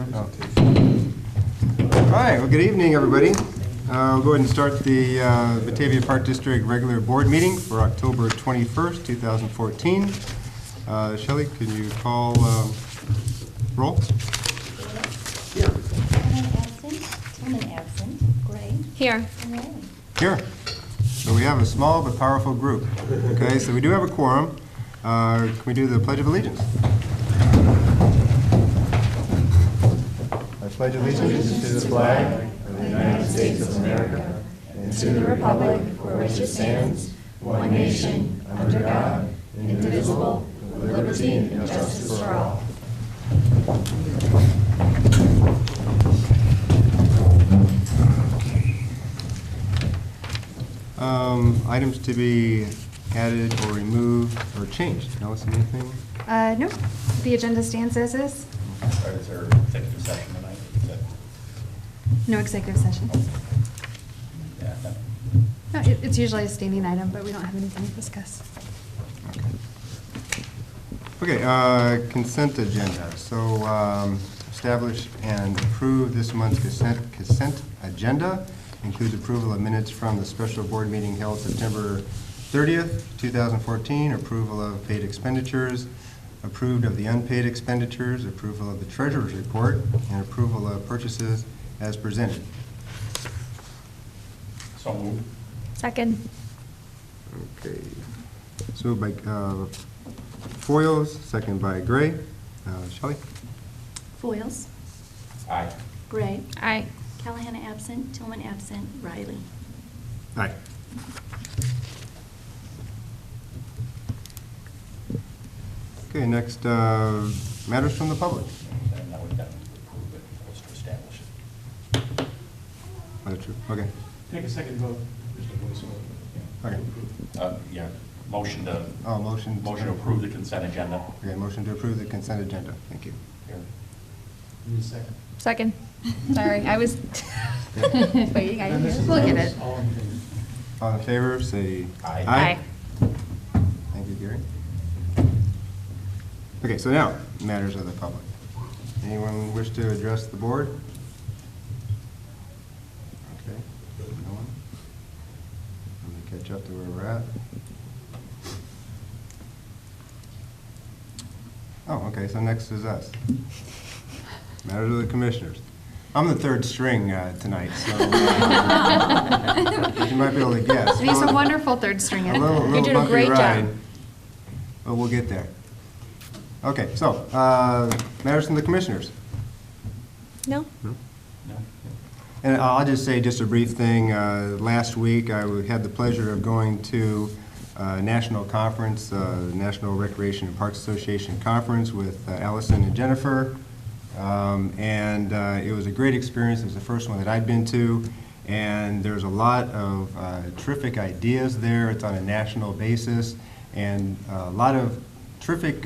All right, well, good evening, everybody. We'll go ahead and start the Batavia Park District regular board meeting for October 21st, 2014. Shelley, can you call roll? Here. Tillman absent. Gray. Here. And Riley. Here. So we have a small but powerful group. Okay, so we do have a quorum. Can we do the Pledge of Allegiance? I pledge allegiance to the flag of the United States of America and to the republic for which it stands, one nation, under God, indivisible, with liberty and justice for all. Items to be added or removed or changed. Allison, anything? No, the agenda stands as is. Is there executive session tonight? Is that, No executive session. yeah, no. No, it's usually a standing item, but we don't have anything to discuss. Okay, consent agenda. So establish and approve this month's consent agenda. Includes approval of minutes from the special board meeting held September 30th, 2014, approval of paid expenditures, approved of the unpaid expenditures, approval of the treasurer's report, and approval of purchases as presented. So moved. Second. Okay. So by Foyles, second by Gray. Shelley? Foyles. Aye. Gray. Aye. Callahan absent. Tillman absent. Riley. Aye. Okay, next, matters from the public. And now we've got to approve it, was to establish it. That's true, okay. Take a second vote, just a voice vote. Okay. Yeah, motion to, Oh, motion. motion to approve the consent agenda. Okay, motion to approve the consent agenda. Thank you. Here. Need a second. Second. Sorry, I was waiting. And this is We'll get it. all in favor. All in favor, say Aye. aye. Thank you, Gary. Okay, so now, matters of the public. Anyone wish to address the board? Okay, no one? Let me catch up to where we're at. Oh, okay, so next is us. Matters of the commissioners. I'm the third string tonight, so as you might be able to guess. And he's a wonderful third stringer. A little You're doing a bumpy great ride, job. but we'll get there. Okay, so, matters from the commissioners. No? No? And I'll just say just a brief thing. Last week, I had the pleasure of going to a national conference, National Recreation and Parks Association Conference with Allison and Jennifer. And it was a great experience. It was the first one that I'd been to. And there's a lot of terrific ideas there. It's on a national basis. And a lot of terrific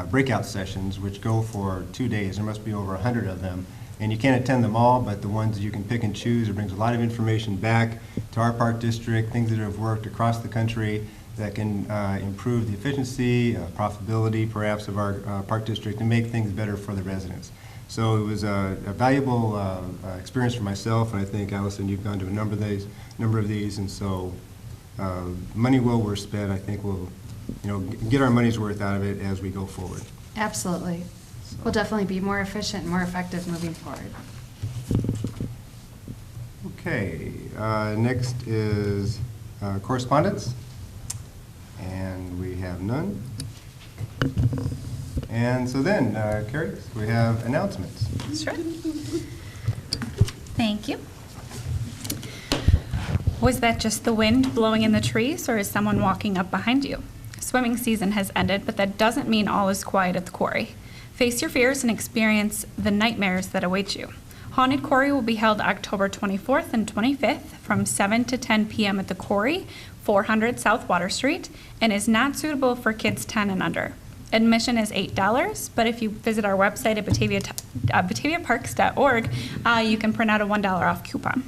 breakout sessions, which go for 2 days. There must be over 100 of them. And you can't attend them all, but the ones that you can pick and choose, it brings a lot of information back to our park district, things that have worked across the country that can improve the efficiency, profitability perhaps of our park district and make things better for the residents. So it was a valuable experience for myself, and I think, Allison, you've gone to a number of these, and so money well worth spent. I think we'll get our money's worth out of it as we go forward. Absolutely. So. We'll definitely be more efficient and more effective moving forward. Okay, next is correspondence, and we have none. And so then, Carrie, we have announcements. Sure. Thank you. Was that just the wind blowing in the trees, or is someone walking up behind you? Swimming season has ended, but that doesn't mean all is quiet at the quarry. Face your fears and experience the nightmares that await you. Haunted Quarry will be held October 24th and 25th from 7 to 10 p.m. at the Quarry, 400 South Water Street, and is not suitable for kids 10 and under. Admission is $8, but if you visit our website at bataviaparks.org, you can print out a $1 off coupon.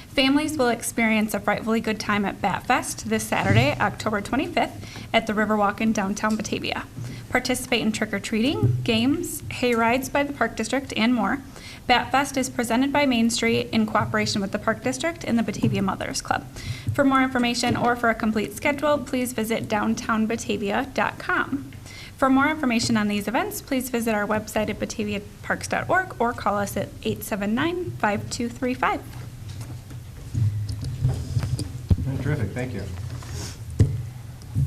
Families will experience a frightfully good time at Bat Fest this Saturday, October 25th, at the Riverwalk in downtown Batavia. Participate in trick-or-treating, games, hay rides by the Park District, and more. Bat Fest is presented by Main Street in cooperation with the Park District and the Batavia Mothers Club. For more information or for a complete schedule, please visit downtownbatavia.com. For more information on these events, please visit our website at bataviaparks.org or call us at 879-5235. Terrific, thank you.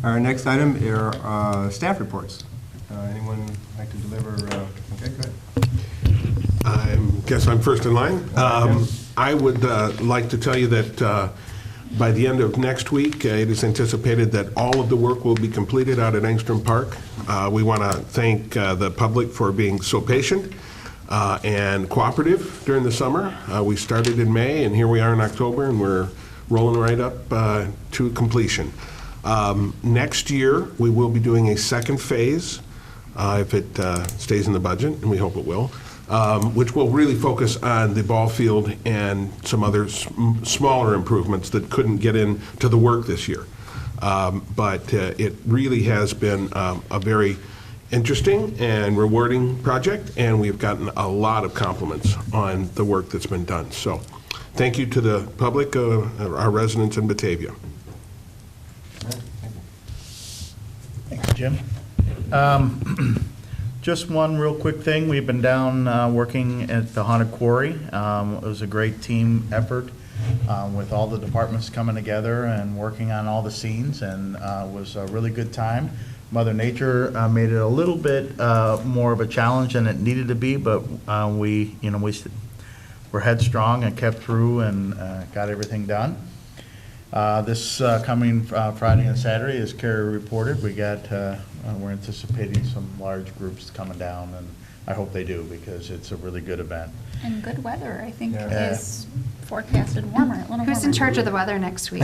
Our next item are staff reports. Anyone like to deliver? Okay, good. I guess I'm first in line. I would like to tell you that by the end of next week, it is anticipated that all of the work will be completed out at Engstrom Park. We want to thank the public for being so patient and cooperative during the summer. We started in May, and here we are in October, and we're rolling right up to completion. Next year, we will be doing a second phase, if it stays in the budget, and we hope it will, which will really focus on the ball field and some other smaller improvements that couldn't get into the work this year. But it really has been a very interesting and rewarding project, and we've gotten a lot of compliments on the work that's been done. So thank you to the public, our residents in Batavia. Thanks, Jim. Just one real quick thing. We've been down working at the Haunted Quarry. It was a great team effort with all the departments coming together and working on all the scenes, and it was a really good time. Mother Nature made it a little bit more of a challenge than it needed to be, but we were headstrong and kept through and got everything done. This coming Friday and Saturday, as Carrie reported, we're anticipating some large groups coming down, and I hope they do, because it's a really good event. And good weather, I think, Yeah. is forecasted warmer, a little warmer. Who's in charge of the weather next week?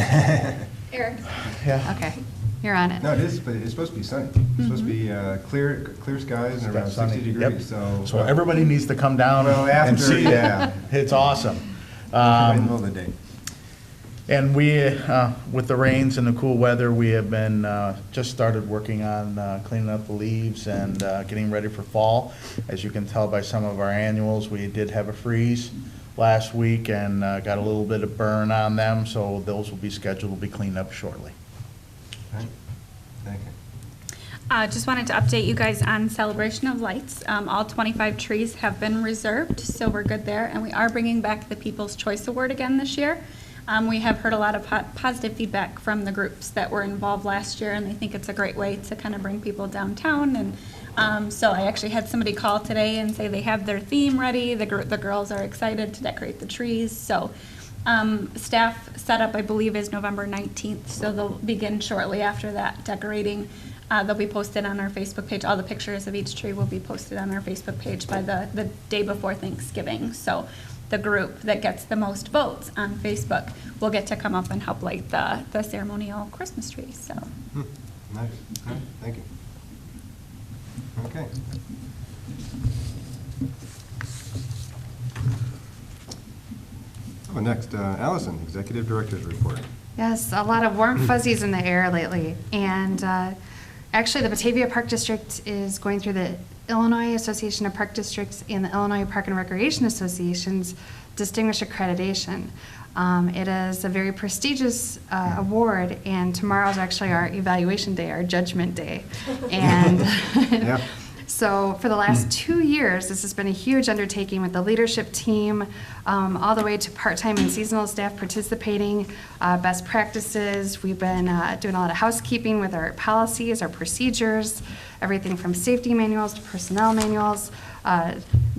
Eric. Yeah. Okay, you're on it. No, it is, but it's supposed to be sunny. It's supposed to be clear skies and around 60 Yep. degrees, So everybody needs to come down Well, and after, see it. yeah. It's awesome. right in the middle of the day. And we, with the rains and the cool weather, we have been, just started working on cleaning up the leaves and getting ready for fall. As you can tell by some of our annuals, we did have a freeze last week and got a little bit of burn on them, so those will be scheduled to be cleaned up shortly. Right. Thank you. Just wanted to update you guys on Celebration of Lights. All 25 trees have been reserved, so we're good there. And we are bringing back the People's Choice Award again this year. We have heard a lot of positive feedback from the groups that were involved last year, and they think it's a great way to kind of bring people downtown. And so I actually had somebody call today and say they have their theme ready. The girls are excited to decorate the trees. So staff setup, I believe, is November 19th, so they'll begin shortly after that decorating. They'll be posted on our Facebook page. All the pictures of each tree will be posted on our Facebook page by the day before Thanksgiving. So the group that gets the most votes on Facebook will get to come up and help light the ceremonial Christmas tree. So Nice. Good. Thank you. Okay. So next, Allison, Executive Director's Report. Yes, a lot of warm fuzzies in the air lately. And actually, the Batavia Park District is going through the Illinois Association of Park Districts and the Illinois Park and Recreation Association's Distinguished Accreditation. It is a very prestigious award, and tomorrow is actually our evaluation day, our judgment day. And Yeah. so for the last 2 years, this has been a huge undertaking with the leadership team, all the way to part-time and seasonal staff participating, best practices. We've been doing a lot of housekeeping with our policies, our procedures, everything from safety manuals to personnel manuals.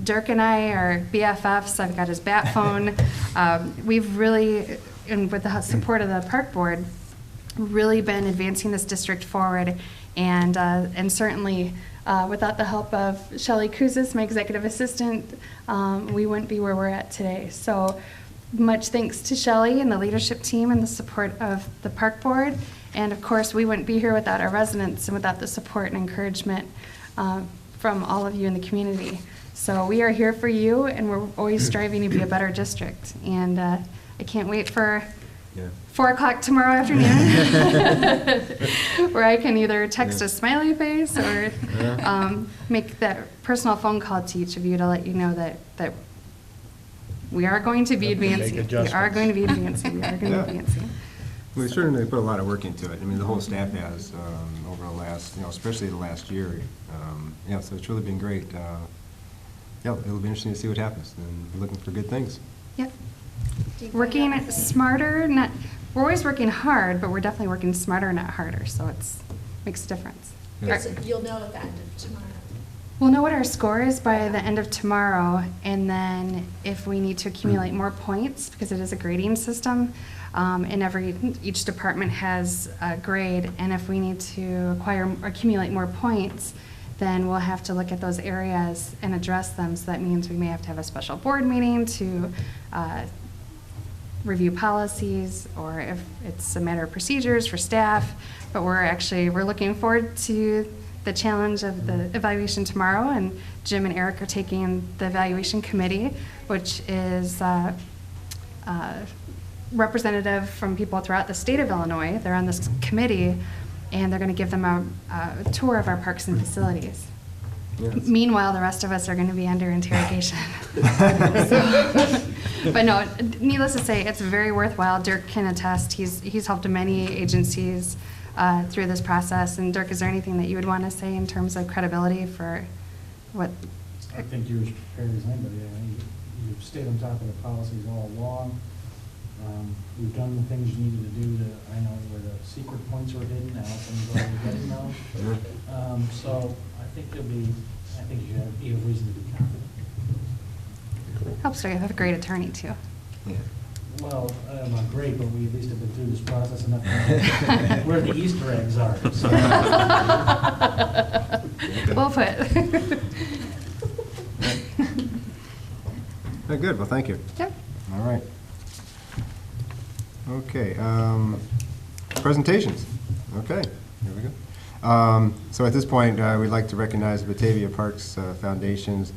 Dirk and I are BFFs. I've got his bat phone. We've really, and with the support of the park board, really been advancing this district forward, and certainly without the help of Shelley Kuzis, my executive assistant, we wouldn't be where we're at today. So much thanks to Shelley and the leadership team and the support of the park board. And of course, we wouldn't be here without our residents and without the support and encouragement from all of you in the community. So we are here for you, and we're always striving to be a better district. And I can't wait for 4 o'clock tomorrow afternoon, where I can either text a smiley face or make that personal phone call to each of you to let you know that we are going to be Have to make advancing. We are adjustments. going to be advancing. We are going to be advancing. We certainly put a lot of work into it. I mean, the whole staff has over the last, especially the last year. Yeah, so it's really been great. Yeah, it'll be interesting to see what happens, and we're looking for good things. Yep. Working smarter, we're always working hard, but we're definitely working smarter, not harder, so makes a difference. Yeah. So you'll know at the end of tomorrow. We'll know what our score is by the end of tomorrow, and then if we need to accumulate more points, because it is a grading system, and each department has a grade, and if we need to accumulate more points, then we'll have to look at those areas and address them. So that means we may have to have a special board meeting to review policies, or if it's a matter of procedures for staff. But we're looking forward to the challenge of the evaluation tomorrow, and Jim and Eric are taking the evaluation committee, which is representative from people throughout the state of Illinois. They're on this committee, and they're going to give them a tour of our parks and facilities. Yes. Meanwhile, the rest of us are going to be under interrogation. But no, needless to say, it's very worthwhile. Dirk can attest. He's helped many agencies through this process. And Dirk, is there anything that you would want to say in terms of credibility for what? I think you're as prepared as anybody. You've stayed on top of the policies all along. We've done the things you needed to do I know where the secret points were hidden. Allison's already getting those. So I think you have reason to be confident. Helps to have a great attorney, too. Yeah. Well, not great, but we at least have been through this process enough to know where the Easter eggs are. So. Well put. Good, well, thank you. Yep. All right. Okay, presentations. Okay, here we go. So at this point, we'd like to recognize the Batavia Parks Foundation's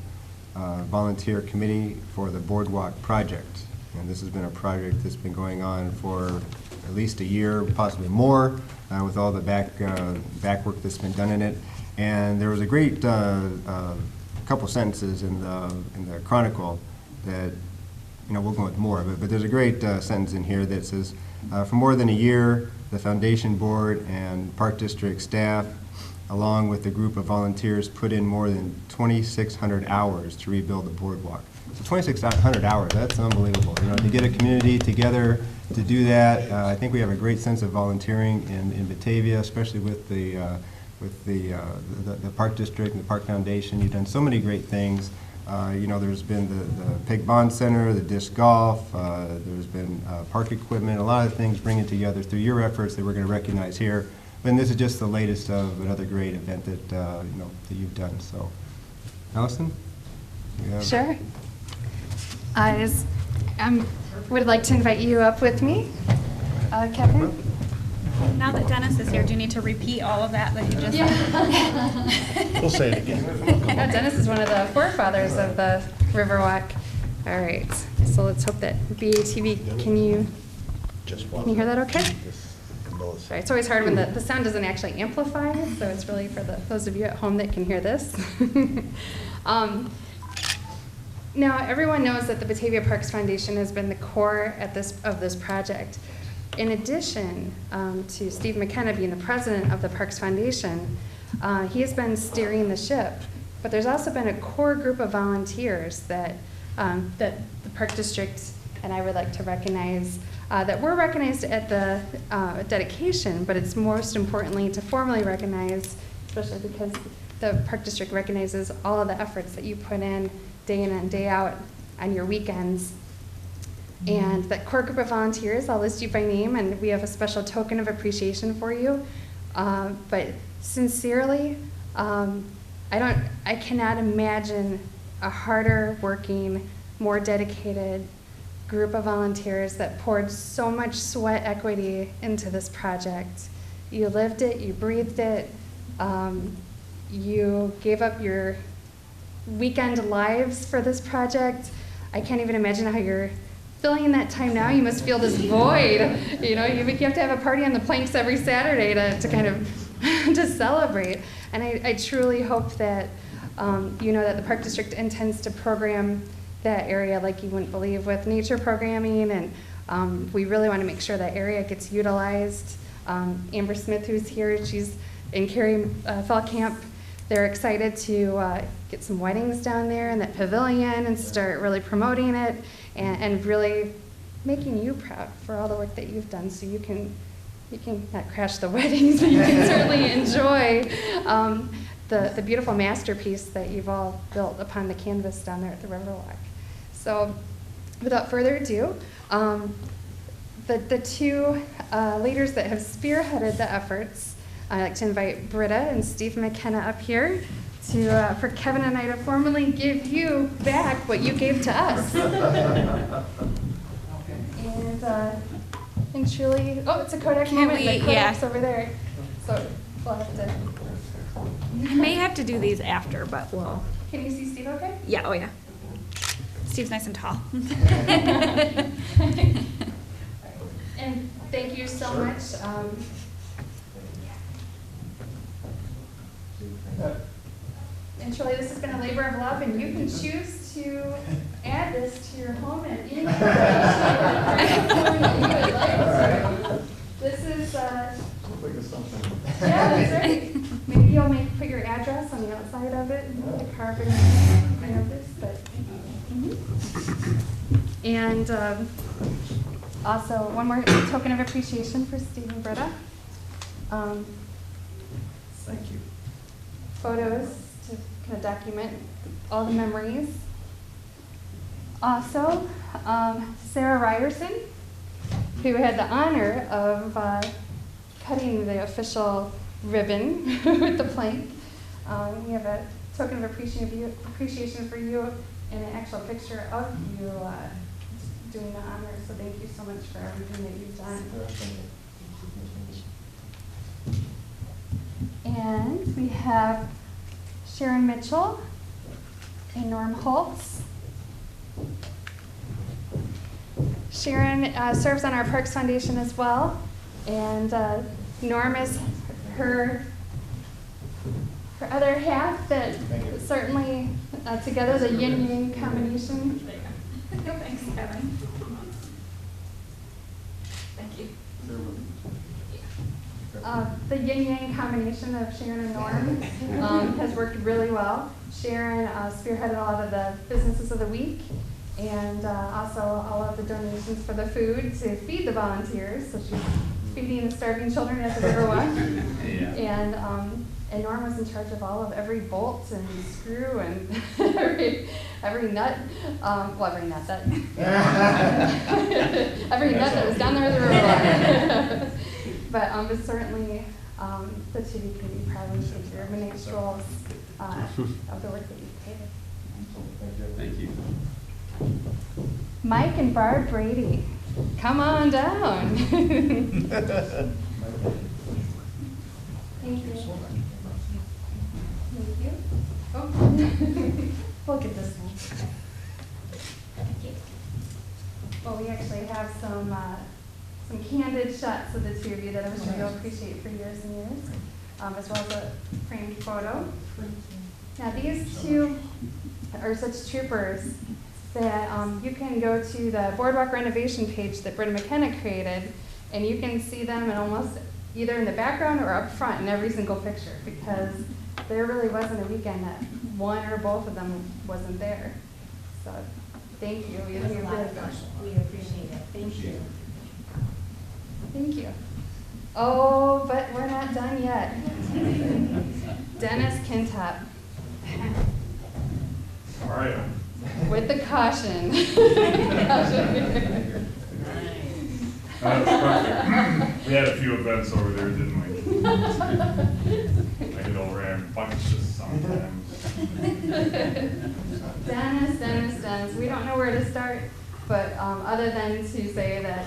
volunteer committee for the Boardwalk project. And this has been a project that's been going on for at least a year, possibly more, with all the back work that's been done in it. And there was a great couple sentences in the Chronicle that, we'll go with more of it, but there's a great sentence in here that says, for more than a year, the Foundation Board and Park District staff, along with a group of volunteers, put in more than 2,600 hours to rebuild the boardwalk. So 2,600 hours, that's unbelievable. To get a community together to do that, I think we have a great sense of volunteering in Batavia, especially with the Park District and the Park Foundation. You've done so many great things. There's been the Pig Bond Center, the disc golf, there's been park equipment, a lot of things bringing together through your efforts that we're going to recognize here. And this is just the latest of another great event that, that you've done. So, Allison? Sure. I would like to invite you up with me, Kevin. Now that Dennis is here, do you need to repeat all of that you just said? We'll say it again. No, Dennis is one of the forefathers of the Riverwalk. All right, so let's hope that BATV, can you hear that okay? Sorry, it's always hard when the sound doesn't actually amplify, so it's really for those of you at home that can hear this. Now, everyone knows that the Batavia Parks Foundation has been the core of this project. In addition to Steve McKenna being the president of the Parks Foundation, he has been steering the ship, but there's also been a core group of volunteers that the Park District and I would like to recognize, that were recognized at the dedication, but it's most importantly to formally recognize, especially because the Park District recognizes all of the efforts that you put in and day out on your weekends. And that core group of volunteers, I'll list you by name, and we have a special token of appreciation for you. But sincerely, I cannot imagine a harder working, more dedicated group of volunteers that poured so much sweat equity into this project. You lived it, you breathed it, you gave up your weekend lives for this project. I can't even imagine how your filling that time now, you must feel this void. You know, you have to have a party on the planks every Saturday to kind of to celebrate. And I truly hope that you know that the Park District intends to program that area like you wouldn't believe, with nature programming, and we really want to make sure that area gets utilized. Amber Smith, who's here, she's in Cary Fall Camp. They're excited to get some weddings down there in that pavilion and start really promoting it and really making you proud for all the work that you've done, so you can not crash the weddings, but you can certainly enjoy the beautiful masterpiece that you've all built upon the canvas down there at the Riverwalk. So without further ado, the two leaders that have spearheaded the efforts, I'd like to invite Britta and Steve McKenna up here for Kevin and I to formally give you back what you gave to us. And truly, oh, it's a Kodak moment. The Kodak's over there. So we'll have to. I may have to do these after, but we'll. Can you see Steve okay? Yeah, oh yeah. Steve's nice and tall. And thank you so much. And truly, this has been a labor of love, and you can choose to add this to your home at any location that you would like to. This is, yeah, that's right. Maybe you'll put your address on the outside of it, the carving, I know this, but. And also, one more token of appreciation for Steve and Britta. Thank you. Photos to kind of document all the memories. Also, Sarah Ryerson, who had the honor of cutting the official ribbon with the plank. We have a token of appreciation for you and an actual picture of you doing the honor. So thank you so much for everything that you've done. And we have Sharon Mitchell and Norm Holtz. Sharon serves on our Parks Foundation as well, and Norm is her other half that certainly together the yin-yang combination. Thanks, Kevin. Thank you. The yin-yang combination of Sharon and Norm has worked really well. Sharon spearheaded a lot of the businesses of the week, and also all of the donations for the food to feed the volunteers. So she's feeding the starving children at the Riverwalk. Yeah. And Norm was in charge of all of every bolt and screw and every nut. Well, every nut that every nut that was down there at the Riverwalk. But certainly the two of you can be proud of your minstrels of the work that you've created. Thank you. Mike and Barb Brady, come on down. Thank you. Thank you. Oh, we'll get this one. Thank you. Well, we actually have some candid shots of the two of you that I'm sure you'll appreciate for years and years, as well as a framed photo. Now, these two are such troopers that you can go to the Boardwalk renovation page that Britta McKenna created, and you can see them in almost either in the background or up front in every single picture, because there really wasn't a weekend that one or both of them wasn't there. So thank you. We appreciate it. Thank you. Thank you. Oh, but we're not done yet. Dennis Kintop. How are you? With the caution. That was perfect. We had a few events over there, didn't we? I get over there and bunches sometimes. Dennis, we don't know where to start, but other than to say that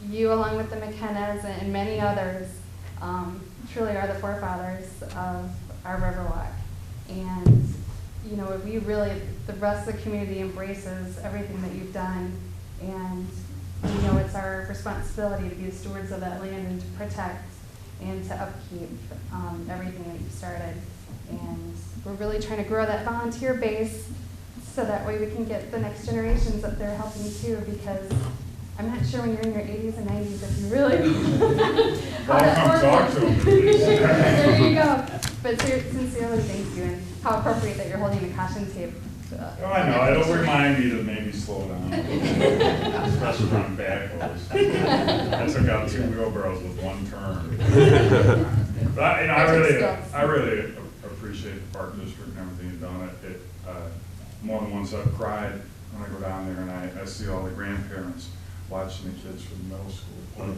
you, along with the McKennas and many others, truly are the forefathers of our Riverwalk. And, you know, we really, the rest of the community embraces everything that you've done And we know it's our responsibility to be the stewards of that land and to protect and to upkeep everything that you've started. And we're really trying to grow that volunteer base so that way we can get the next generations up there helping too, because I'm not sure when you're in your 80s and 90s if you really. Well, come talk to them. There you go. But sincerely, thank you, and how appropriate that you're holding a caution tape. Oh, I know, it'll remind me to maybe slow down, especially on backhoes. I took out 2 wheelbarrows with 1 turn. But I really appreciate the park district and everything you've done. More than once I've cried when I go down there and I see all the grandparents watching the kids from middle school play.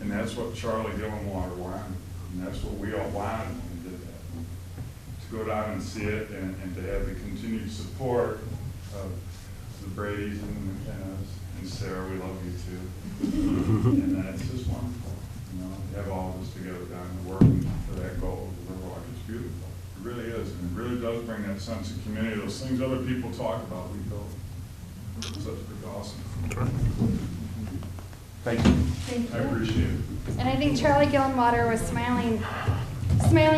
And that's what Charlie Gillenwater wanted, and that's what we all wanted when we did that. To go down and see it and to have the continued support of the Bradys and the McKennas, and Sarah, we love you too. And that's just wonderful, you know, to have all of us together down and working for that goal of the Riverwalk. It's beautiful. It really is, and it really does bring that sense of community. Those things other people talk about, we build. So it's pretty awesome. Thank you. Thank you. I appreciate it. And I think Charlie Gillenwater was smiling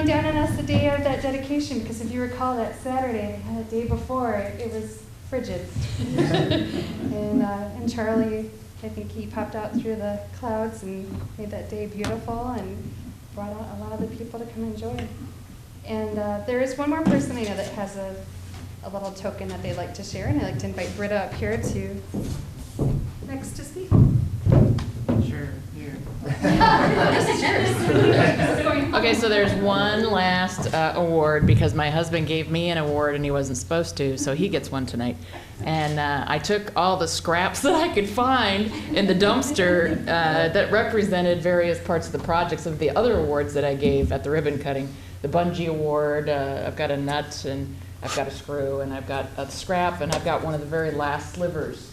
down on us the day of that dedication, because if you recall that Saturday, the day before, it was frigid. and Charlie, I think he popped out through the clouds and made that day beautiful and brought out a lot of the people to come enjoy. And there is one more person I know that has a little token that they'd like to share, and I'd like to invite Britta up here to next to speak. Sure, here. This is yours. Okay, so there's one last award, because my husband gave me an award and he wasn't supposed to, so he gets one tonight. And I took all the scraps that I could find in the dumpster that represented various parts of the projects of the other awards that I gave at the ribbon cutting. The bungee award, I've got a nut, and I've got a screw, and I've got a scrap, and I've got one of the very last slivers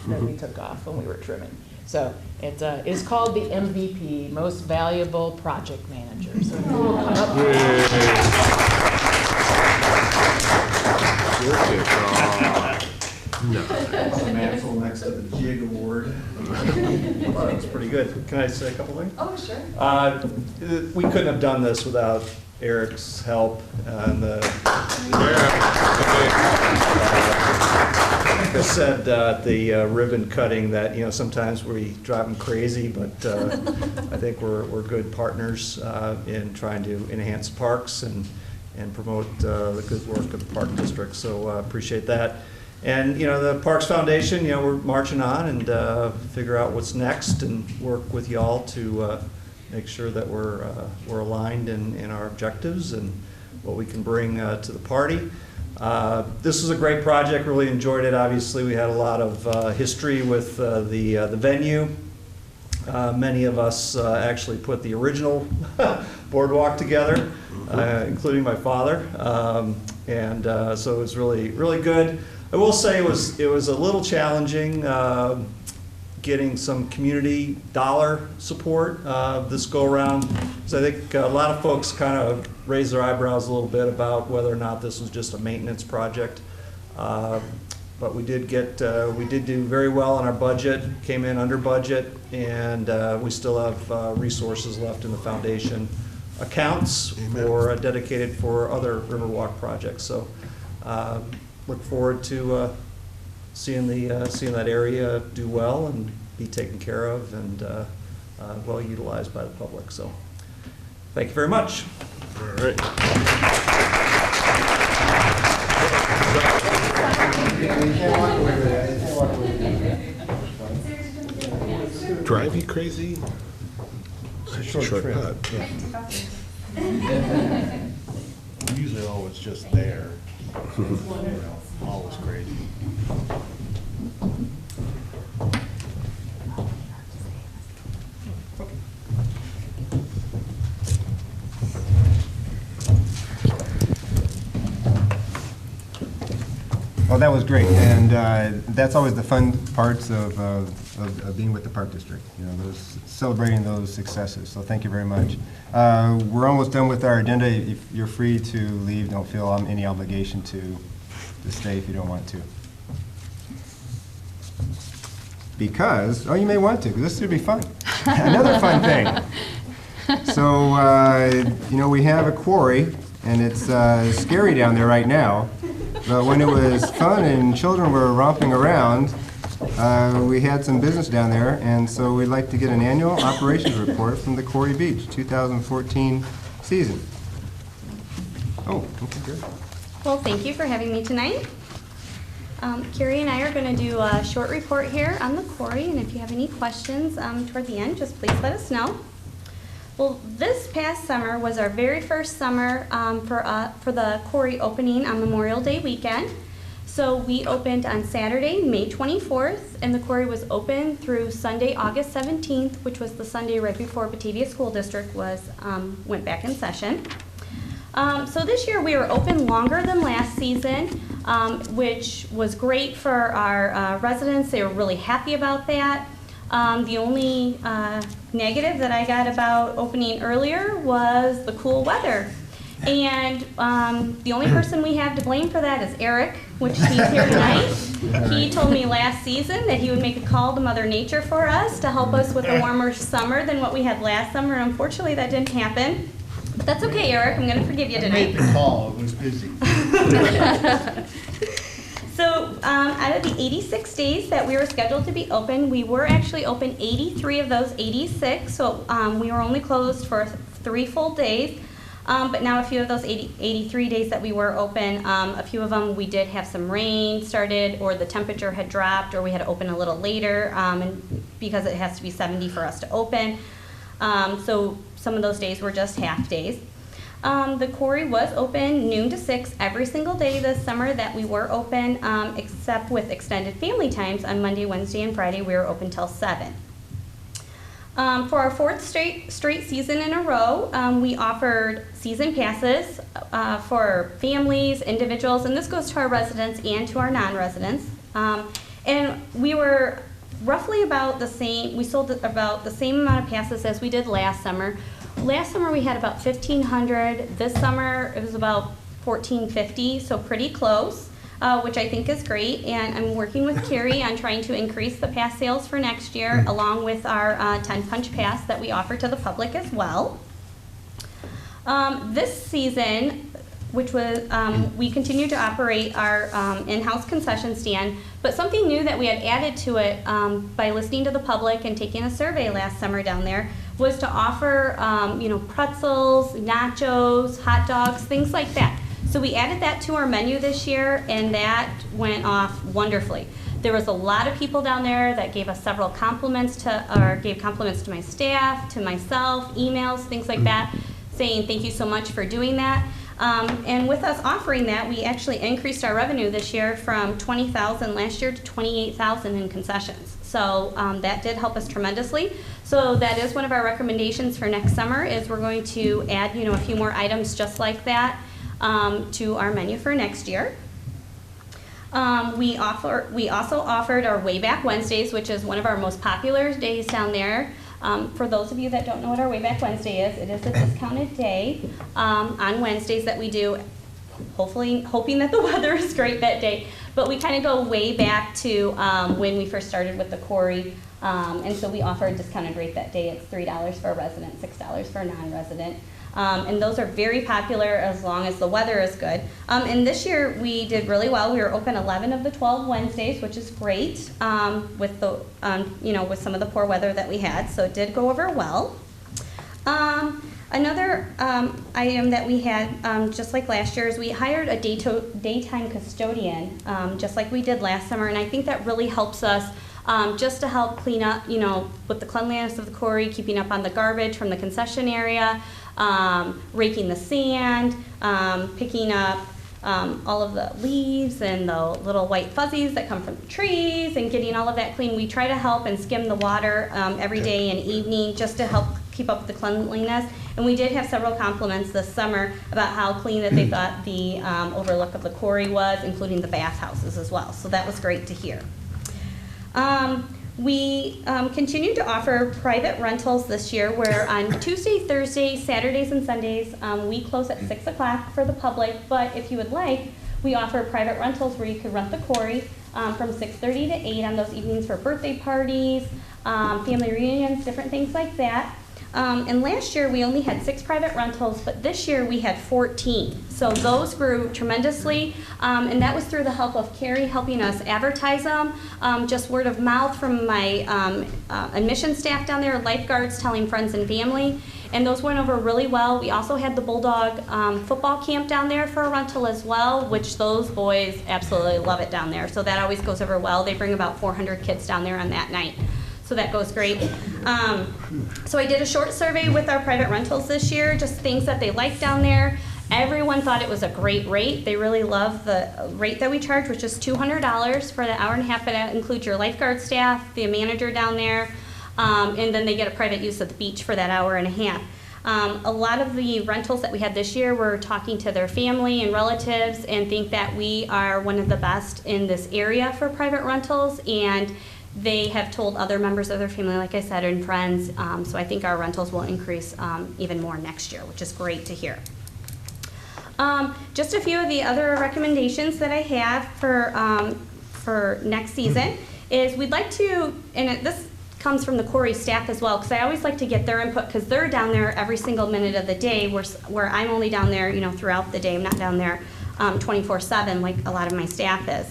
that we took off when we were trimming. So it is called the MVP, Most Valuable Project Manager. So if you will come up. Mantle next to the Jig Award. Well, that was pretty good. Can I say a couple things? Oh, sure. We couldn't have done this without Eric's help and the. Like I said at the ribbon cutting, that sometimes we drive them crazy, but I think we're good partners in trying to enhance parks and promote the good work of the park district. So appreciate that. And the Parks Foundation, we're marching on and figure out what's next and work with y'all to make sure that we're aligned in our objectives and what we can bring to the party. This was a great project, really enjoyed it. Obviously, we had a lot of history with the venue. Many of us actually put the original boardwalk together, including my father. So it was really, really good. I will say it was a little challenging getting some community dollar support this go around. So I think a lot of folks kind of raised their eyebrows a little bit about whether or not this was just a maintenance project. But we did do very well on our budget, came in under budget, and we still have resources left in the foundation accounts for dedicated for other Riverwalk projects. So look forward to seeing that area do well and be taken care of and well utilized by the public. So thank you very much. All right. Drive you crazy? Shortcut. Usually always just there. Always crazy. Well, that was great, and that's always the fun parts of being with the Park District, celebrating those successes, so thank you very much. We're almost done with our agenda. If you're free to leave, don't feel any obligation to stay if you don't want to. because, oh, you may want to, because this should be fun. Another fun thing. So, you know, we have a quarry, and it's scary down there right now, but when it was fun and children were romping around, we had some business down there, and so we'd like to get an annual operations report from the Quarry Beach 2014 season. Oh, okay, good. Well, thank you for having me tonight. Carrie and I are going to do a short report here on the quarry, and if you have any questions toward the end, just please let us know. Well, this past summer was our very first summer for the quarry opening on Memorial Day weekend. So we opened on Saturday, May 24th, and the quarry was open through Sunday, August 17th, which was the Sunday right before Batavia School District went back in session. So this year we were open longer than last season, which was great for our residents. They were really happy about that. The only negative that I got about opening earlier was the cool weather. And the only person we have to blame for that is Eric, which he's here tonight. He told me last season that he would make a call to Mother Nature for us to help us with a warmer summer than what we had last summer. Unfortunately, that didn't happen. But that's okay, Eric. I'm going to forgive you tonight. I made the call. It was busy. So out of the 86 days that we were scheduled to be open, we were actually open 83 of those 86. So we were only closed for 3 full days. But now a few of those 83 days that we were open, a few of them we did have some rain started, or the temperature had dropped, or we had to open a little later and because it has to be 70 for us to open. So some of those days were just half days. The quarry was open noon to 6 every single day this summer that we were open, except with extended family times on Monday, Wednesday, and Friday. We were open till 7. For our 4th straight season in a row, we offered season passes for families, individuals, and this goes to our residents and to our non-residents. And we were roughly about the same, we sold about the same amount of passes as we did last summer. Last summer we had about 1,500. This summer it was about 1,450, so pretty close, which I think is great. And I'm working with Carrie on trying to increase the pass sales for next year, along with our 10 punch pass that we offer to the public as well. This season, which was, we continued to operate our in-house concession stand, but something new that we had added to it by listening to the public and taking a survey last summer down there was to offer, you know, pretzels, nachos, hot dogs, things like that. So we added that to our menu this year, and that went off wonderfully. There was a lot of people down there that gave us several compliments gave compliments to my staff, to myself, emails, things like that, saying thank you so much for doing that. And with us offering that, we actually increased our revenue this year from $20,000 last year to $28,000 in concessions. So that did help us tremendously. So that is one of our recommendations for next summer, is we're going to add, you know, a few more items just like that to our menu for next year. We also offered our Way Back Wednesdays, which is one of our most popular days down there. For those of you that don't know what our Way Back Wednesday is, it is a discounted day on Wednesdays that we do, hoping that the weather is great that day. But we kind of go way back to when we first started with the quarry. And so we offer a discounted rate that day. It's $3 for a resident, $6 for a non-resident. And those are very popular as long as the weather is good. And this year we did really well. We were open 11 of the 12 Wednesdays, which is great with the, you know, with some of the poor weather that we had. So it did go over well. Another item that we had, just like last year, is we hired a daytime custodian, just like we did last summer. And I think that really helps us just to help clean up, you know, with the cleanliness of the quarry, keeping up on the garbage from the concession area, raking the sand, picking up all of the leaves and the little white fuzzies that come from the trees, and getting all of that clean. We try to help and skim the water every day and evening just to help keep up with the cleanliness. And we did have several compliments this summer about how clean that they thought the overlook of the quarry was, including the bathhouses as well. So that was great to hear. We continue to offer private rentals this year, where on Tuesday, Thursday, Saturdays, and Sundays, we close at 6 o'clock for the public. But if you would like, we offer private rentals where you could rent the quarry from 6:30 to 8 on those evenings for birthday parties, family reunions, different things like that. And last year, we only had 6 private rentals, but this year we had 14. So those grew tremendously, and that was through the help of Carrie helping us advertise them, just word of mouth from my admission staff down there, lifeguards telling friends and family, and those went over really well. We also had the Bulldog football camp down there for a rental as well, which those boys absolutely love it down there. So that always goes over well. They bring about 400 kids down there on that night. So that goes great. So I did a short survey with our private rentals this year, just things that they like down there. Everyone thought it was a great rate. They really love the rate that we charge, which is $200 for the hour and a half, but that includes your lifeguard staff, the manager down there, and then they get a private use of the beach for that hour and a half. A lot of the rentals that we had this year were talking to their family and relatives and think that we are one of the best in this area for private rentals, and they have told other members of their family, like I said, and friends, so I think our rentals will increase even more next year, which is great to hear. Just a few of the other recommendations that I have for next season is we'd like to, and this comes from the Corey staff as well, because I always like to get their input, because they're down there every single minute of the day, where I'm only down there, you know, throughout the day. I'm not down there 24/7 like a lot of my staff is.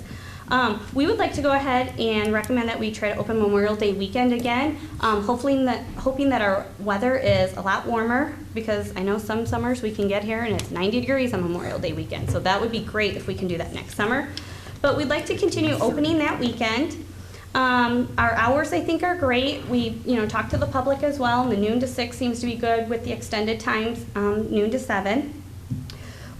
We would like to go ahead and recommend that we try to open Memorial Day weekend again, hoping that our weather is a lot warmer, because I know some summers we can get here and it's 90 degrees on Memorial Day weekend, so that would be great if we can do that next summer. But we'd like to continue opening that weekend. Our hours, I think, are great. We, talk to the public as well, and the noon to 6 seems to be good with the extended times, noon to 7.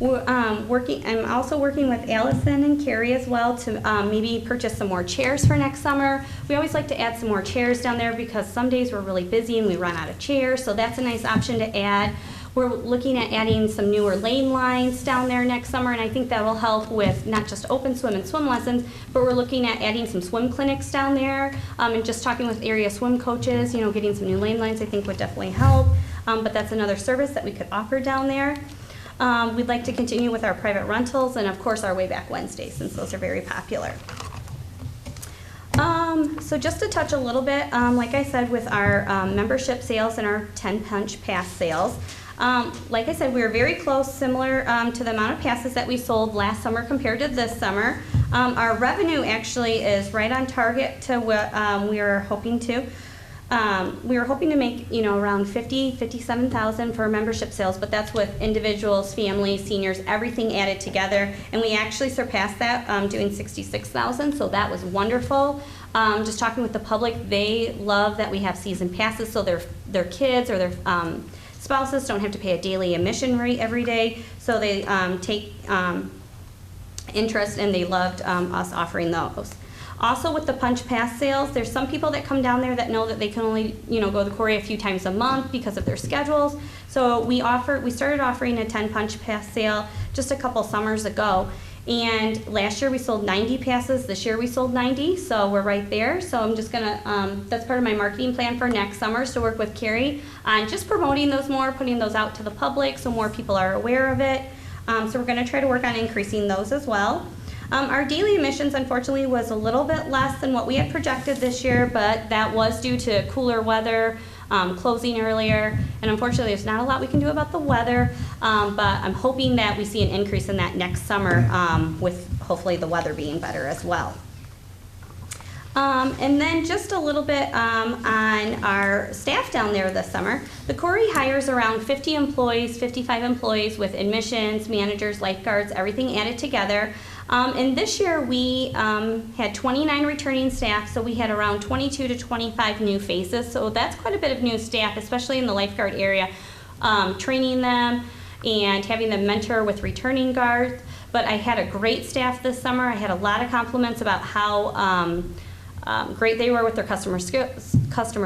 I'm also working with Allison and Carrie as well to maybe purchase some more chairs for next summer. We always like to add some more chairs down there, because some days we're really busy and we run out of chairs, so that's a nice option to add. We're looking at adding some newer lane lines down there next summer, and I think that will help with not just open swim and swim lessons, but we're looking at adding some swim clinics down there, and just talking with area swim coaches, getting some new lane lines I think would definitely help, but that's another service that we could offer down there. We'd like to continue with our private rentals and, of course, our Way Back Wednesdays, since those are very popular. So just to touch a little bit, like I said, with our membership sales and our 10 punch pass sales, like I said, we were very close, similar to the amount of passes that we sold last summer compared to this summer. Our revenue actually is right on target to what we were hoping to. We were hoping to make, around $57,000 for membership sales, but that's with individuals, families, seniors, everything added together, and we actually surpassed that, doing $66,000, so that was wonderful. Just talking with the public, they love that we have season passes, so their kids or their spouses don't have to pay a daily admission rate every day, so they take interest, and they loved us offering those. Also, with the punch pass sales, there's some people that come down there that know that they can only, go to the Corey a few times a month because of their schedules. So we started offering a 10 punch pass sale just a couple summers ago. And last year we sold 90 passes. This year we sold 90, so we're right there. So I'm just gonna, that's part of my marketing plan for next summer, is to work with Carrie on just promoting those more, putting those out to the public so more people are aware of it. So we're gonna try to work on increasing those as well. Our daily admissions, unfortunately, was a little bit less than what we had projected this year, but that was due to cooler weather, closing earlier, and unfortunately there's not a lot we can do about the weather, but I'm hoping that we see an increase in that next summer, with hopefully the weather being better as well. And then just a little bit on our staff down there this summer. The Corey hires around 50 employees, 55 employees with admissions, managers, lifeguards, everything added together. And this year we had 29 returning staff, so we had around 22 to 25 new faces. So that's quite a bit of new staff, especially in the lifeguard area, training them and having them mentor with returning guards. But I had a great staff this summer. I had a lot of compliments about how great they were with their customer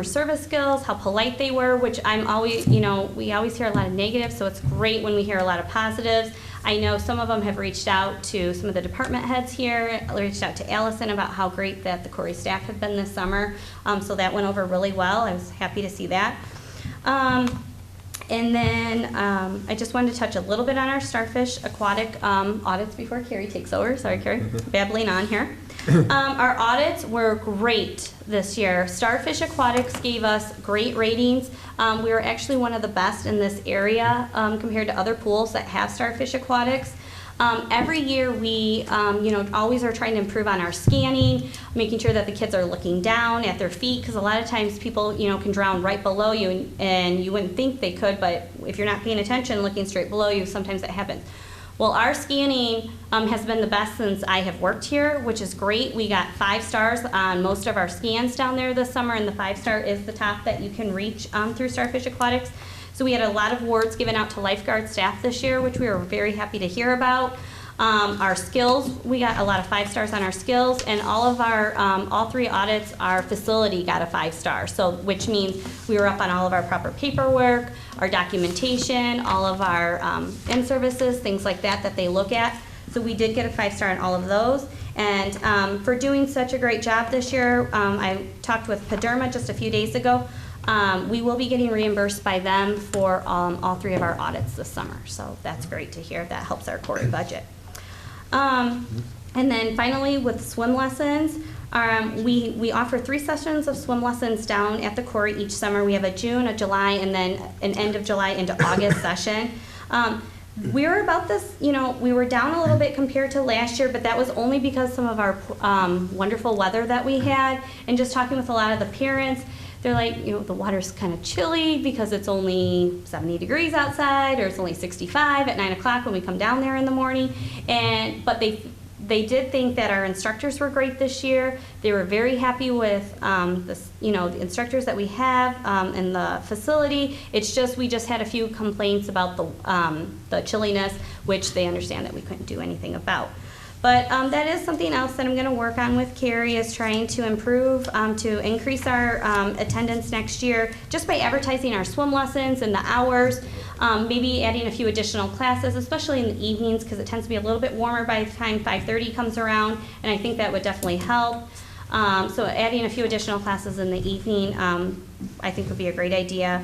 service skills, how polite they were, which I'm always, we always hear a lot of negatives, so it's great when we hear a lot of positives. I know some of them have reached out to some of the department heads here, reached out to Allison about how great that the Corey staff have been this summer, so that went over really well. I was happy to see that. And then I just wanted to touch a little bit on our Starfish Aquatic audits before Carrie takes over. Sorry, Carrie, babbling on here. Our audits were great this year. Starfish Aquatics gave us great ratings. We were actually one of the best in this area compared to other pools that have Starfish Aquatics. Every year we, always are trying to improve on our scanning, making sure that the kids are looking down at their feet, because a lot of times people, can drown right below you, and you wouldn't think they could, but if you're not paying attention, looking straight below you, sometimes that happens. Well, our scanning has been the best since I have worked here, which is great. We got 5 stars on most of our scans down there this summer, and the 5-star is the top that you can reach through Starfish Aquatics. So we had a lot of awards given out to lifeguard staff this year, which we were very happy to hear about. Our skills, we got a lot of 5 stars on our skills, and all of our, all 3 audits, our facility got a 5-star. So, which means we were up on all of our proper paperwork, our documentation, all of our in-services, things like that that they look at. So we did get a 5-star on all of those. And for doing such a great job this year, I talked with Paderma just a few days ago. We will be getting reimbursed by them for all 3 of our audits this summer. So that's great to hear. That helps our Corey budget. And then finally, with swim lessons, we offer 3 sessions of swim lessons down at the Corey each summer. We have a June, a July, and then an end of July into August session. We were about this, we were down a little bit compared to last year, but that was only because some of our wonderful weather that we had, and just talking with a lot of the parents. They're like, the water's kind of chilly because it's only 70 degrees outside, or it's only 65 at 9 o'clock when we come down there in the morning. But they did think that our instructors were great this year. They were very happy with the instructors that we have in the facility. It's just we just had a few complaints about the chilliness, which they understand that we couldn't do anything about. But that is something else that I'm going to work on with Carrie, is trying to improve, to increase our attendance next year, just by advertising our swim lessons and the hours, maybe adding a few additional classes, especially in the evenings, because it tends to be a little bit warmer by the time 5:30 comes around, and I think that would definitely help. So adding a few additional classes in the evening, I think would be a great idea.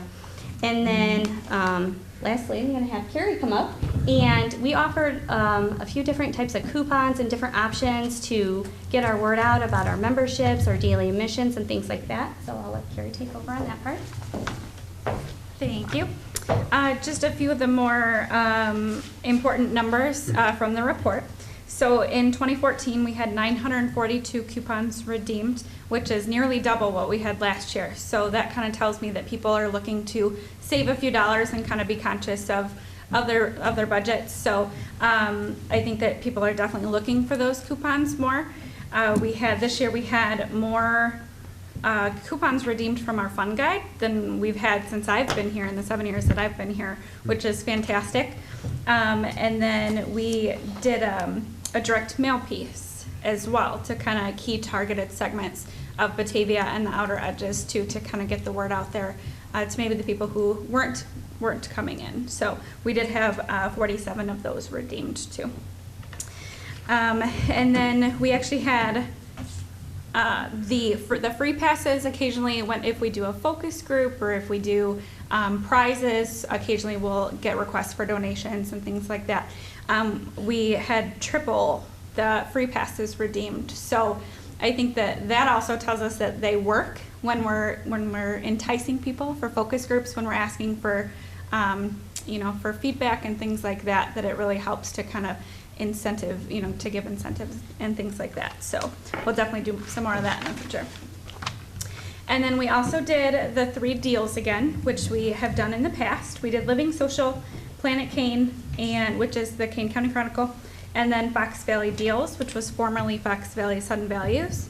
And then lastly, I'm going to have Carrie come up. And we offered a few different types of coupons and different options to get our word out about our memberships, our daily admissions, and things like that. So I'll let Carrie take over on that part. Thank you. Just a few of the more important numbers from the report. So in 2014, we had 942 coupons redeemed, which is nearly double what we had last year. So that kind of tells me that people are looking to save a few dollars and kind of be conscious of their budgets. So I think that people are definitely looking for those coupons more. This year we had more coupons redeemed from our fun guide than we've had since I've been here in the 7 years that I've been here, which is fantastic. And then we did a direct mail piece as well to kind of key targeted segments of Batavia and the outer edges to kind of get the word out there to maybe the people who weren't coming in. So we did have 47 of those redeemed too. And then we actually had the free passes occasionally, if we do a focus group or if we do prizes, occasionally we'll get requests for donations and things like that. We had triple the free passes redeemed. So I think that also tells us that they work when we're enticing people for focus groups, when we're asking for for feedback and things like that, that it really helps to kind of incentive, to give incentives and things like that. So we'll definitely do some more of that in the future. And then we also did the 3 deals again, which we have done in the past. We did Living Social, Planet Kane, which is the Kane County Chronicle, and then Fox Valley Deals, which was formerly Fox Valley Sudden Values.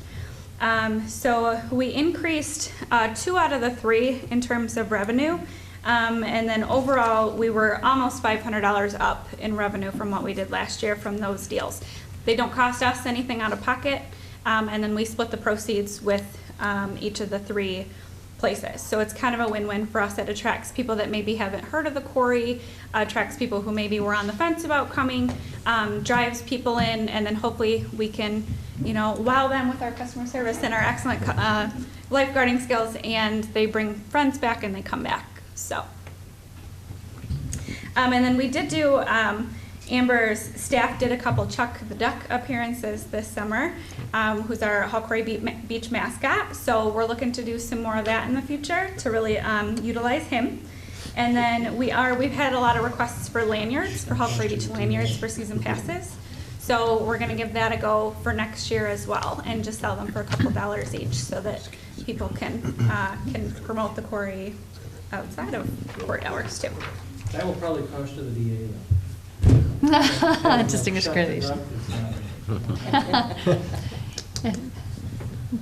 So we increased 2 out of the 3 in terms of revenue. And then overall, we were almost $500 up in revenue from what we did last year from those deals. They don't cost us anything out of pocket, and then we split the proceeds with each of the 3 places. So it's kind of a win-win for us. It attracts people that maybe haven't heard of the quarry, attracts people who maybe were on the fence about coming, drives people in, and then hopefully we can, wow them with our customer service and our excellent lifeguarding skills, and they bring friends back and they come back. So And then we did do, Amber's staff did a couple Chuck the Duck appearances this summer, who's our Hall Quarry Beach mascot. So we're looking to do some more of that in the future to really utilize him. And then we've had a lot of requests for lanyards, for Hall Quarry Beach lanyards for season passes. So we're gonna give that a go for next year as well, and just sell them for a couple dollars each so that people can promote the quarry outside of quarry hours too. That will probably cost you the DA though. Distinguished accreditation.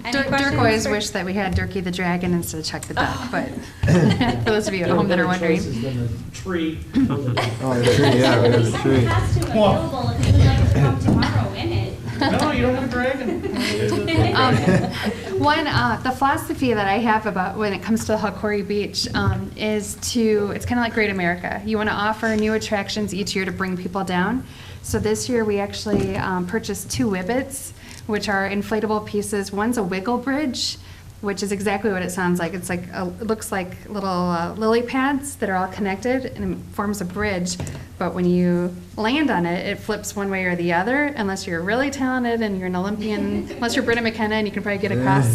Any Dirk questions always for- wished that we had Durkee the Dragon instead of Chuck the Duck, but for those of you at home that are wondering. Choices than the tree. Oh, the tree, yeah, we have the tree. Costume available if you would like to come tomorrow in it. No, you don't have a dragon. The philosophy that I have about when it comes to Hall Quarry Beach is it's kind of like Great America. You want to offer new attractions each year to bring people down. So this year we actually purchased 2 Wibbits, which are inflatable pieces. One's a wiggle bridge, which is exactly what it sounds like. It's like it looks like little lily pads that are all connected and it forms a bridge. But when you land on it, it flips one way or the other. Unless you're really talented and you're an Olympian, unless you're Britta McKenna and you can probably get across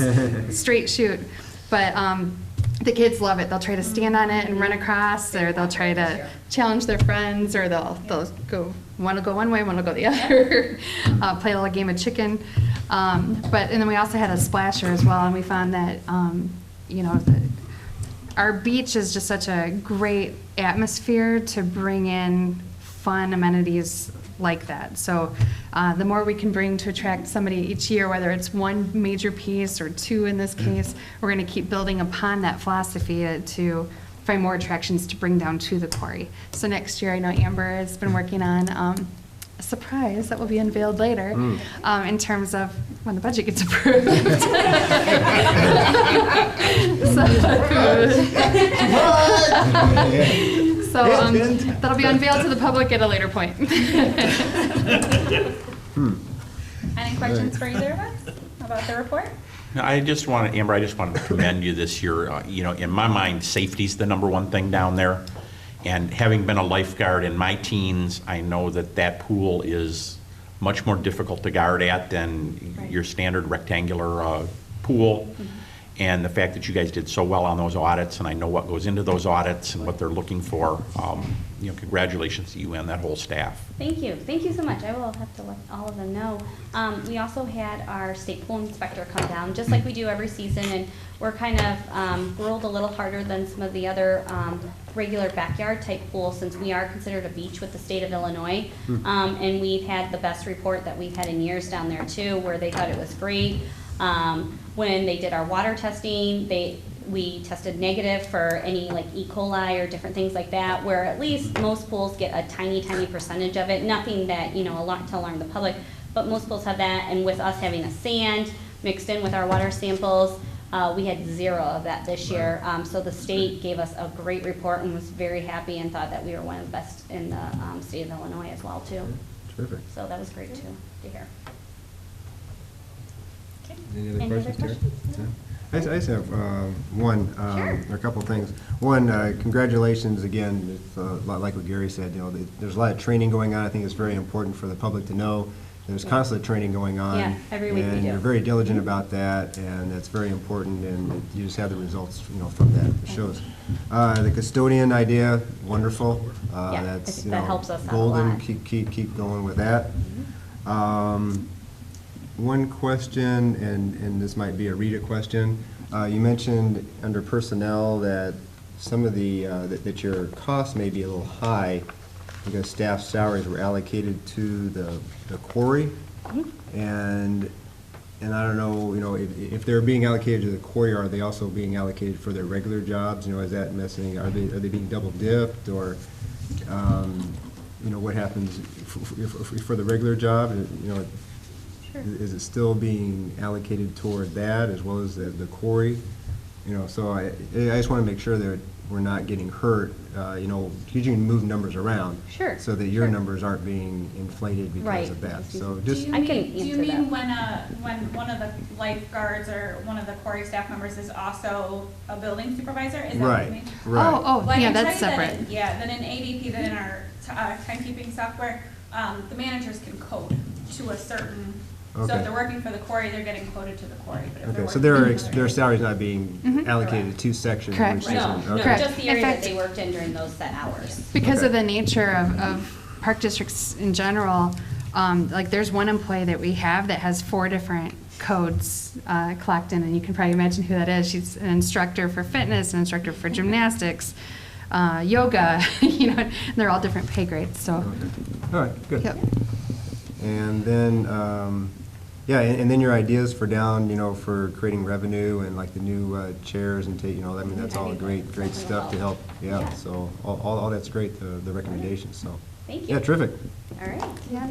straight shoot. But the kids love it. They'll try to stand on it and run across, or they'll try to challenge their friends, or they'll go. One will go one way, one will go the other. Play a little game of chicken. And then we also had a splasher as well, and we found that our beach is just such a great atmosphere to bring in fun amenities like that. So the more we can bring to attract somebody each year, whether it's one major piece or 2 in this case, we're going to keep building upon that philosophy to find more attractions to bring down to the quarry. So next year, I know Amber has been working on a surprise that will be unveiled later in terms of when the budget gets approved. So that'll be unveiled to the public at a later point. Any questions for either of us about the report? Amber, I just want to commend you this year. In my mind, safety's the #1 thing down there. And having been a lifeguard in my teens, I know that pool is much more difficult to guard at than your standard rectangular pool. Mm-hmm. And the fact that you guys did so well on those audits, and I know what goes into those audits and what they're looking for, congratulations to you and that whole staff. Thank you. Thank you so much. I will have to let all of them know. We also had our state pool inspector come down, just like we do every season, and we're kind of ruled a little harder than some of the other regular backyard type pools, since we are considered a beach with the state of Illinois. And we've had the best report that we've had in years down there too, where they thought it was great. When they did our water testing, we tested negative for any like E. coli or different things like that, where at least most pools get a tiny percentage of it. Nothing that, a lot to alarm the public, but most pools have that. And with us having a sand mixed in with our water samples, we had 0 of that this year. So the state gave us a great report and was very happy and thought that we were one of the best in the state of Illinois as well too. Terrific. So that was great too to hear. Any other Any questions, other Terry? questions? No? I just have one, or a couple of things. One, congratulations again. It's a lot like what Gary said. There's a lot of training going on. I think it's very important for the public to know. There's constant training going on. Yeah, every week we And do. you're very diligent about that, and that's very important, and you just have the results, from that. It shows. The custodian idea, wonderful. Yeah, That's, that helps us out a golden. lot. Keep going with that. One question, and this might be a Rita question. You mentioned under personnel that some of the, that your costs may be a little high because staff salaries were allocated to the quarry. And I don't know, if they're being allocated to the quarry, are they also being allocated for their regular jobs? Is that messing, are they being double dipped, or, what happens for the regular job? Is it still being allocated toward that as well as the quarry? So I just want to make sure that we're not getting hurt, you know, you can move numbers around. Sure, So that your sure. numbers aren't being inflated because Right. of that. So Do just, you I can mean, do you answer mean that. when one of the lifeguards or one of the quarry staff members is also a building supervisor? Is that what right, you mean? right. Oh, Well, I yeah, can tell that's you that separate. in- Yeah, then in ADP, then in our timekeeping software, the managers can code to a certain, so Okay. if they're working for the quarry, they're getting coded to the quarry. But if they're Okay, so working for their another- salary's not being Mhm. allocated to two sections. Correct. which is- No, no, okay. Correct. just the In area that fact- they worked in during those set hours. Because Okay. of the nature of park districts in general, like there's one employee that we have that has 4 different codes clocked in, and you can probably imagine who that is. She's an instructor for fitness, an instructor for gymnastics, yoga, you know, and they're all different pay grades, so. Okay. All right, good. Yep. And then, yeah, and then your ideas for down, you know, for creating revenue and like the new chairs and you know, I mean, that's all great stuff to help. Yeah, so all that's great, the recommendations, so. Thank you. Yeah, terrific. All right. Yeah.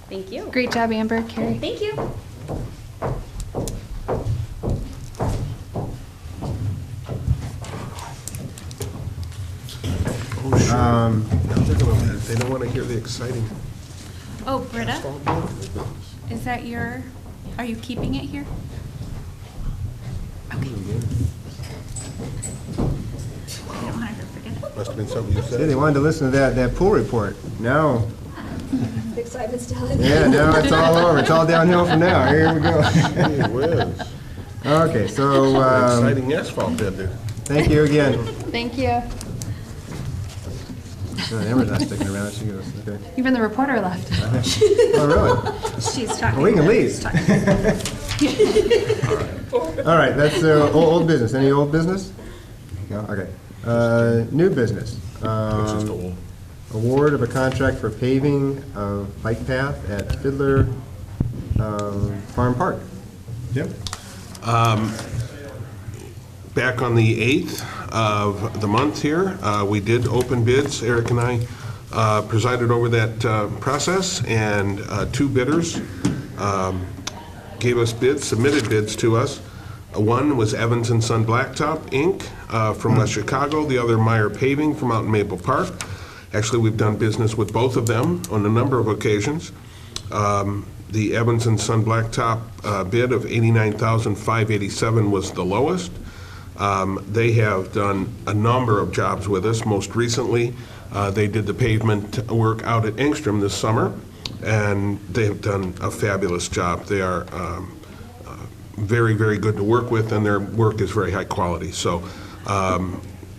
Thank you. Great job, Amber, Carrie. Thank you. Oh, sure. They don't want to hear the exciting Oh, Britta, asphalt building. is that your, are you keeping it here? Okay. I don't want her to forget it. Must have been something you Yeah, said. they wanted to listen to that pool report. Now, The excitement's down. yeah, now it's all over. It's all downhill from now. Here we go. Gee whiz. Okay, so, Exciting asphalt bid there. thank you again. Thank you. No, Amber's not sticking around. She goes, okay. Even the reporter left. Oh, really? She's talking. Well, we can leave. All right, that's old business. Any old business? No, okay. New business. It's just old. Award of a contract for paving of bike path at Fiddler Farm Park. Jim? Back on the 8th of the month here, we did open bids. Eric and I presided over that process, and 2 bidders gave us bids, submitted bids to us. One was Evans and Son Blacktop, Inc., from West Chicago. The other, Meyer Paving from out in Maple Park. Actually, we've done business with both of them on a number of occasions. The Evans and Son Blacktop bid of $89,587 was the lowest. They have done a number of jobs with us. Most recently, they did the pavement work out at Engstrom this summer, and they have done a fabulous job. They are very, very good to work with, and their work is very high quality. So,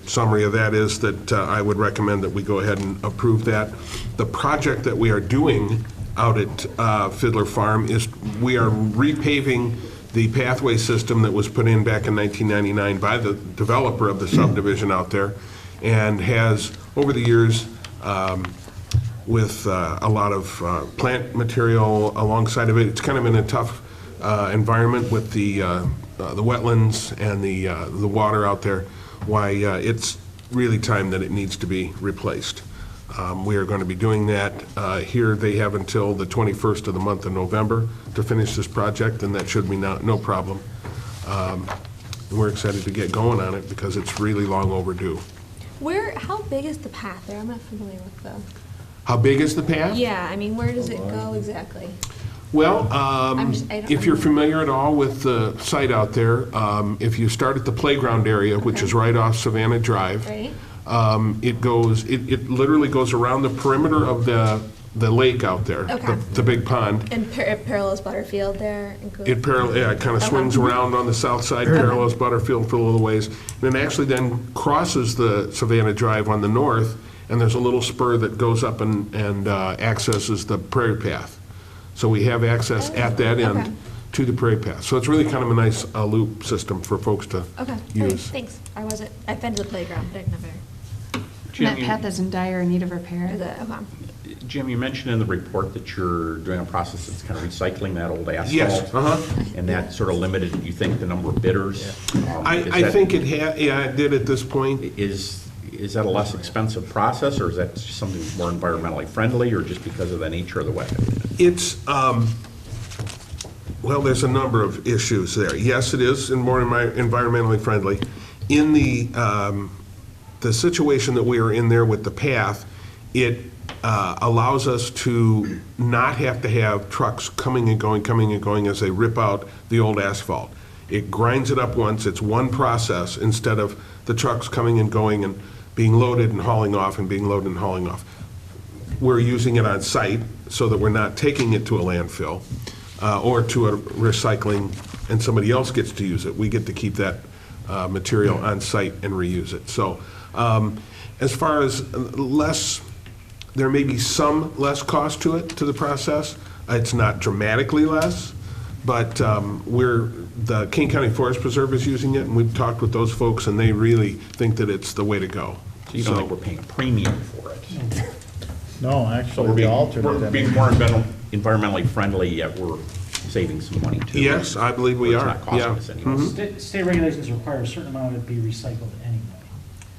summary of that is that I would recommend that we go ahead and approve that. The project that we are doing out at Fiddler Farm is we are repaving the pathway system that was put in back in 1999 by the developer of the subdivision out there, and has, over the years, with a lot of plant material alongside of it, it's kind of in a tough environment with the wetlands and the water out there, why it's really time that it needs to be replaced. We are going to be doing that. Here, they have until the 21st of the month of November to finish this project, and that should be no problem. And we're excited to get going on it because it's really long overdue. How big is the path there? I'm not familiar with the. How big is the path? Yeah, I mean, where does it go exactly? Well, I don't if you're know. familiar at all with the site out there, if you start at the playground area, which is right off Savannah Drive, Right. it literally goes around the perimeter of the lake out there, Okay. the big pond. And it parallels Butterfield there? And goes- It kind of swings around on the south side, parallels Butterfield for a little ways, and it actually then crosses the Savannah Drive on the north, and there's a little spur that goes up and accesses the Prairie Path. So we have access at that end Okay. to the Prairie Path. So it's really kind of a nice loop system for folks to Okay, all right, use. thanks. I've been to the playground, but I've never, That path is in dire need of repair. is it, okay. Jim, you mentioned in the report that you're doing a process that's kind of recycling that old asphalt. Yes, And that sort of limited, you think, the number of bidders? I think it did at this point. Is that a less expensive process, or is that just something more environmentally friendly, or just because of the nature of the wet? It's, well, there's a number of issues there. Yes, it is, and more environmentally friendly. in the situation that we are in there with the path, it allows us to not have to have trucks coming and going as they rip out the old asphalt. It grinds it up once, it's one process, instead of the trucks coming and going and being loaded and hauling off and being loaded and hauling off. We're using it on site so that we're not taking it to a landfill or to a recycling and somebody else gets to use it. We get to keep that material on site and reuse it. So as far as there may be some less cost to it, to the process. It's not dramatically less, but the King County Forest Preserve is using it, and we've talked with those folks, and they really think that it's the way to go. So you don't think we're paying a premium for it? No, So actually, we're the being, alternate. we're I being mean, more environmentally friendly, yet we're saving some money too. Yes, I believe we It's are, not costing yeah. us any more. Mhm. State regulations require a certain amount of it be recycled anyway.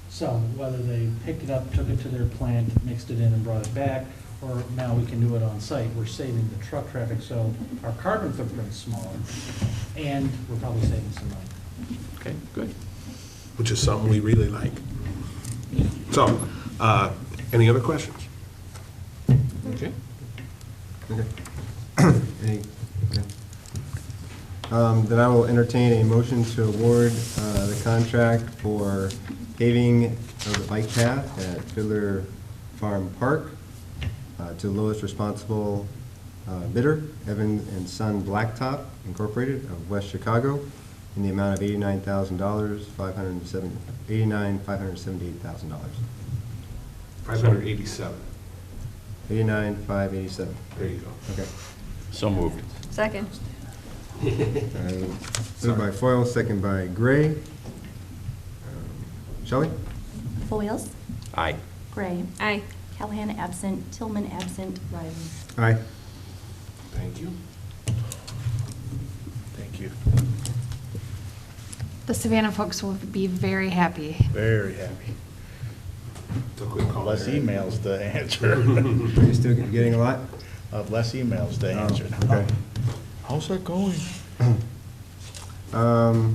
So whether they picked it up, took it to their plant, mixed it in and brought it back, or now we can do it on site, we're saving the truck traffic, so our carbon footprint's smaller, and we're probably saving some money. Okay, good. Which is something we really like. So, any other questions? Okay. Okay. Then I will entertain a motion to award the contract for paving of the bike path at Fiddler Farm Park to the lowest responsible bidder, Evan and Son Blacktop Incorporated of West Chicago, in the amount of $89,000, $578,000. 587. 89,587. There you go. Okay. So moved. Second. Moved by Foyle, second by Gray. Shelley? Foils, Aye. Gray, Aye. Callahan absent, Tillman absent, Riley. Aye. Thank you. Thank you. The Savannah folks will be very happy. Very happy. It's a quick call. Less emails to answer. Are you still getting a lot? Less emails to answer. Okay. How's that going?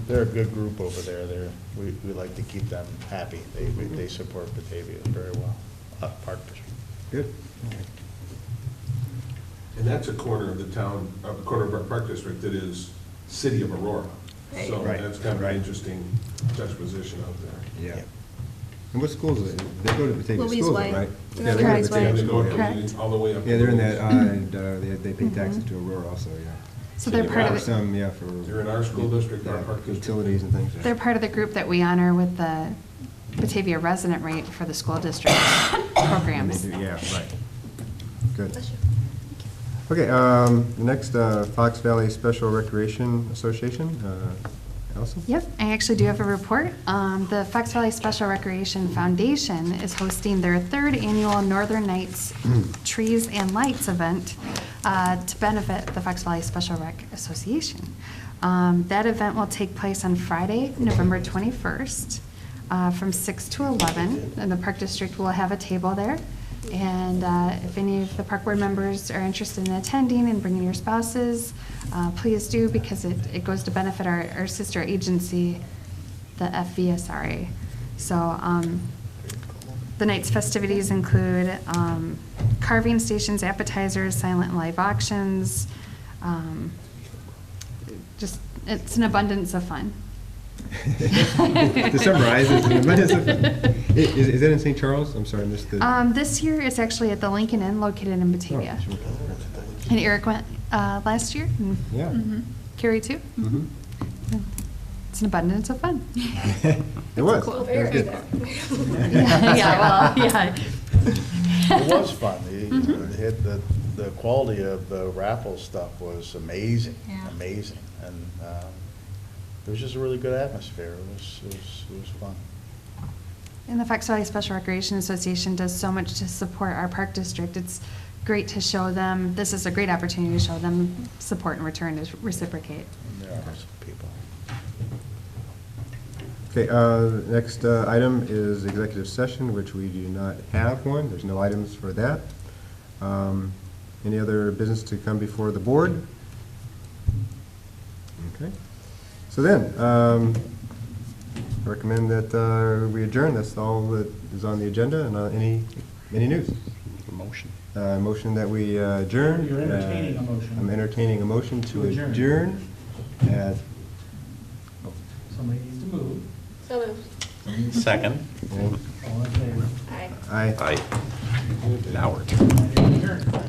They're a good group over there. We like to keep them happy. They support Batavia very well. Park District. Good. And that's a corner of the town, a corner of our park district that is City of Aurora. Right. So Right. that's kind of an interesting juxtaposition out there. Yeah. And what schools are they? They go to Batavia Louise schools, White. right? They're Yeah, on they go to Louise Batavia White. They go schools, yeah. to all the way up. Yeah, they're in to that, Louise. they pay taxes to Aurora also, yeah. So they're There part are of the, some, yeah, for. They're in our school district, our park district. Utilities and things. yeah. they're part of the group that we honor with the Batavia resident rate for the school district programs. They do, yeah, right. Good. Okay, the next, Fox Valley Special Recreation Association, Allison? Yep, I actually do have a report. The Fox Valley Special Recreation Foundation is hosting their third annual Northern Nights Trees and Lights event to benefit the Fox Valley Special Rec Association. That event will take place on Friday, November 21st, from 6 to 11, and the Park District will have a table there. And if any of the park board members are interested in attending and bringing your spouses, please do, because it goes to benefit our sister agency, the FVSRA. So the night's festivities include carving stations, appetizers, silent live auctions. Just, it's an abundance of fun. To summarize, is that in St. Charles? I'm sorry, I missed the. This year it's actually at the Lincoln Inn located in Batavia. Oh, sure. And Eric went last year. And Yeah. Carrie too. Mhm. It's an abundance of fun. It was. Cool. It was good. Yeah, well, yeah. It was fun. The quality of the raffle stuff was amazing, Yeah. amazing. And it was just a really good atmosphere. It was fun. And the Fox Valley Special Recreation Association does so much to support our park district. It's great to show them, this is a great opportunity to show them support and return to reciprocate. And there are some people. Okay, next item is executive session, which we do not have one. There's no items for that. Any other business to come before the board? Okay. So then, recommend that we adjourn. That's all that is on the agenda, and any news? Motion. Motion that we adjourn. You're entertaining a motion. I'm entertaining a motion to To adjourn. adjourn at, Somebody needs to move. So moved. Second. and All in favor? Aye. aye. Aye. Now we're.